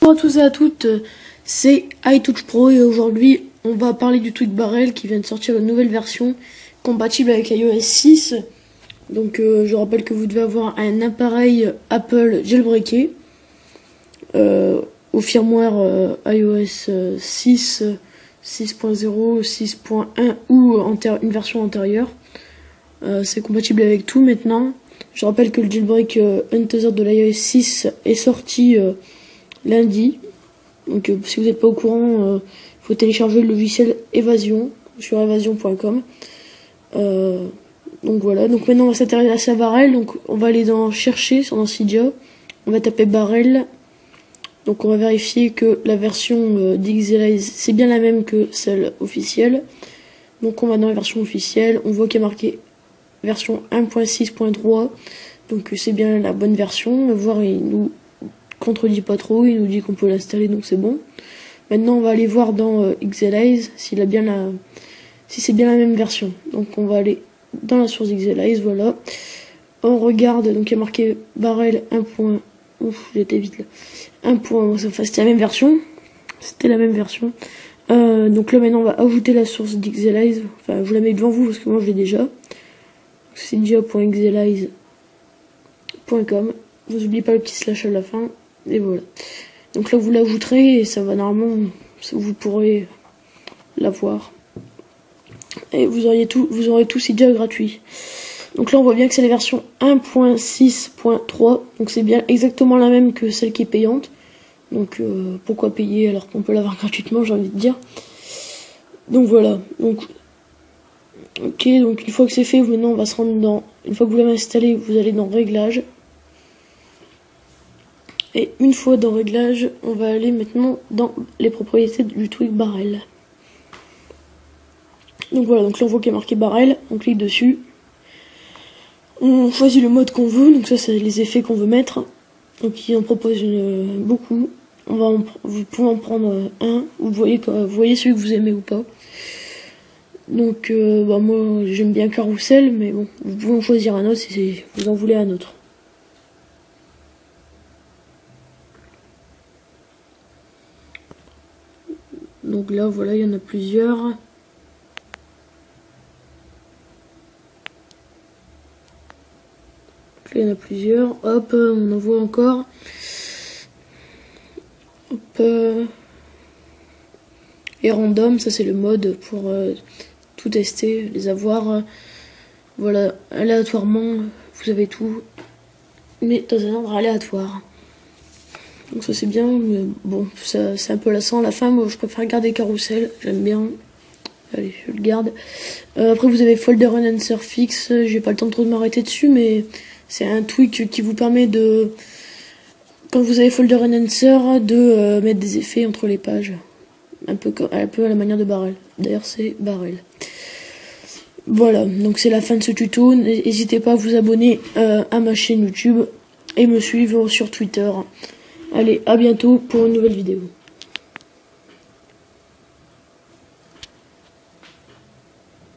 Bonjour à tous et à toutes, c'est iTouch Pro et aujourd'hui on va parler du Tweak Barrel qui vient de sortir une nouvelle version compatible avec iOS 6. Donc je rappelle que vous devez avoir un appareil Apple jailbreaké au firmware iOS 6, 6.0, 6.1 ou une version antérieure. C'est compatible avec tout maintenant. Je rappelle que le jailbreak Untethered de l'iOS 6 est sorti lundi. Donc si vous n'êtes pas au courant, il faut télécharger le logiciel Evasion sur evasion.com. Donc voilà, donc maintenant on va s'intéresser à Barrel. Donc on va aller dans chercher dans Cydia, on va taper Barrel. Donc on va vérifier que la version d'XLize c'est bien la même que celle officielle. Donc on va dans la version officielle, on voit qu'il y a marqué version 1.6.3, donc c'est bien la bonne version. On va voir, il nous contredit pas trop, il nous dit qu'on peut l'installer, donc c'est bon. Maintenant on va aller voir dans XLize si c'est bien la même version. Donc on va aller dans la source XLize, voilà. On regarde, donc il y a marqué Barrel 1. Ouf, j'étais vite là. Enfin, c'était la même version. Donc là maintenant on va ajouter la source d'XLize. Enfin, je vous la mets devant vous parce que moi je l'ai déjà. cydia.xlize.com. Vous n'oubliez pas le petit slash à la fin. Et voilà. Donc là vous l'ajouterez et ça va normalement, vous pourrez l'avoir. Et vous aurez tout Cydia gratuit. Donc là on voit bien que c'est la version 1.6.3. Donc c'est bien exactement la même que celle qui est payante. Donc pourquoi payer alors qu'on peut l'avoir gratuitement, j'ai envie de dire. Donc voilà. Donc ok, donc une fois que c'est fait, maintenant on va se rendre dans. Une fois que vous l'avez installé, vous allez dans Réglages. Et une fois dans Réglages, on va aller maintenant dans les propriétés du Tweak Barrel. Donc voilà, donc là on voit qu'il y a marqué Barrel, on clique dessus. On choisit le mode qu'on veut, donc ça c'est les effets qu'on veut mettre. Donc il en propose beaucoup. Vous pouvez en prendre un, vous voyez celui que vous aimez ou pas. Donc moi j'aime bien Carousel, mais bon, vous pouvez en choisir un autre si vous en voulez un autre. Donc là voilà, il y en a plusieurs. Là, il y en a plusieurs. Hop, on en voit encore. Hop. Et random, ça c'est le mode pour tout tester, les avoir. Voilà, aléatoirement, vous avez tout, mais dans un ordre aléatoire. Donc ça c'est bien, mais bon, c'est un peu lassant à la fin. Moi je préfère garder Carousel, j'aime bien. Allez, je le garde. Après vous avez Folder Enhancer Fix, j'ai pas le temps trop de m'arrêter dessus, mais c'est un tweak qui vous permet de, quand vous avez Folder Enhancer, de mettre des effets entre les pages. Un peu à la manière de Barrel. D'ailleurs c'est Barrel. Voilà, donc c'est la fin de ce tuto. N'hésitez pas à vous abonner à ma chaîne YouTube et me suivre sur Twitter. Allez, à bientôt pour une nouvelle vidéo.